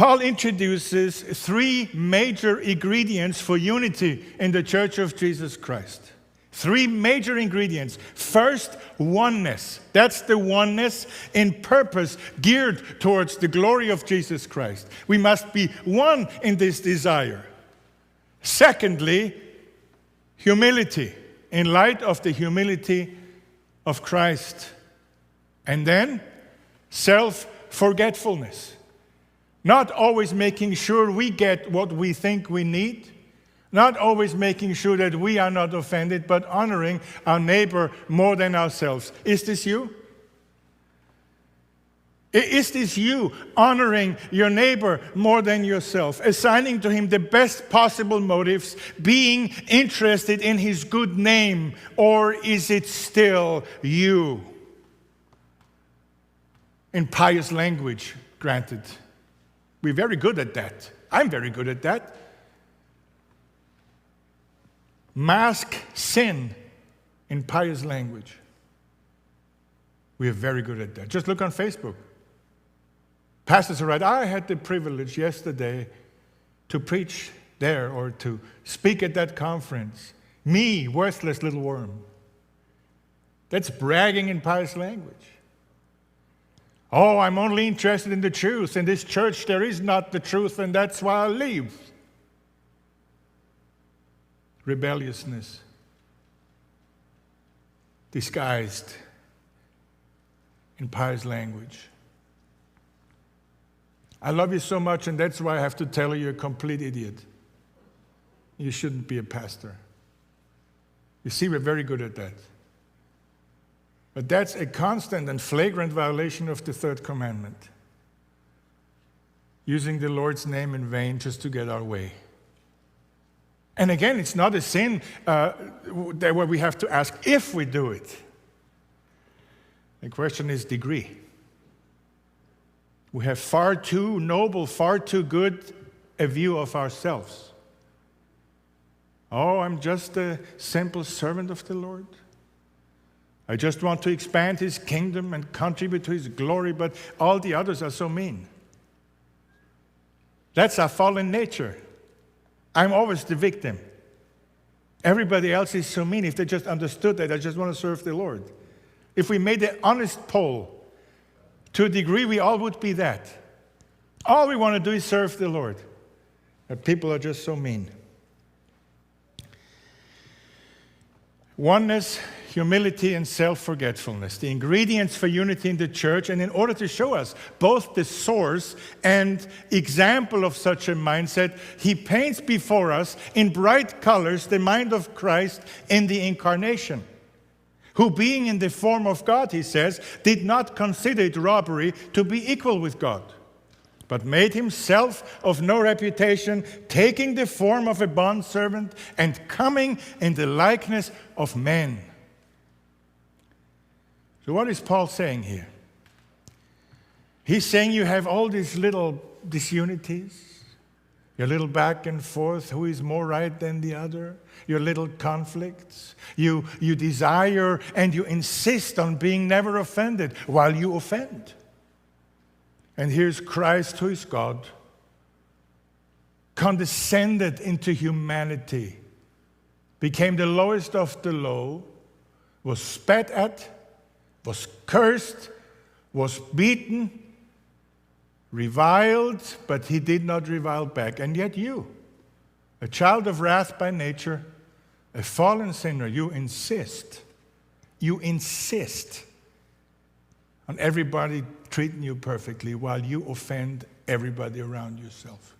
Paul introduces three major ingredients for unity in the Church of Jesus Christ. Three major ingredients. First, oneness. That's the oneness in purpose geared towards the glory of Jesus Christ. We must be one in this desire. Secondly, humility, in light of the humility of Christ. And then, self-forgetfulness. Not always making sure we get what we think we need. Not always making sure that we are not offended, but honoring our neighbor more than ourselves. Is this you? Is this you honoring your neighbor more than yourself? Assigning to him the best possible motives, being interested in his good name, or is it still you? In pious language, granted. We're very good at that. I'm very good at that. Mask sin in pious language. We are very good at that. Just look on Facebook. Pastors are right. I had the privilege yesterday to preach there or to speak at that conference. Me, worthless little worm. That's bragging in pious language. Oh, I'm only interested in the truth. In this church, there is not the truth, and that's why I leave. Rebelliousness, disguised in pious language. I love you so much, and that's why I have to tell you you're a complete idiot. You shouldn't be a pastor. You see, we're very good at that. But that's a constant and flagrant violation of the third commandment. Using the Lord's name in vain just to get our way. And again, it's not a sin where we have to ask if we do it. The question is degree. We have far too noble, far too good a view of ourselves. Oh, I'm just a simple servant of the Lord. I just want to expand his kingdom and contribute to his glory, but all the others are so mean. That's our fallen nature. I'm always the victim. Everybody else is so mean. If they just understood that, I just want to serve the Lord. If we made an honest poll, to a degree, we all would be that. All we want to do is serve the Lord. But people are just so mean. Oneness, humility, and self-forgetfulness, the ingredients for unity in the church. And in order to show us both the source and example of such a mindset, he paints before us in bright colors the mind of Christ in the incarnation, who being in the form of God, he says, did not consider it robbery to be equal with God, but made himself of no reputation, taking the form of a bondservant and coming in the likeness of men. So what is Paul saying here? He's saying you have all these little disunities, your little back and forth, who is more right than the other, your little conflicts. You desire and you insist on being never offended while you offend. And here's Christ, who is God, condescended into humanity, became the lowest of the low, was spat at, was cursed, was beaten, reviled, but he did not revile back. And yet you, a child of wrath by nature, a fallen sinner, you insist on everybody treating you perfectly while you offend everybody around yourself.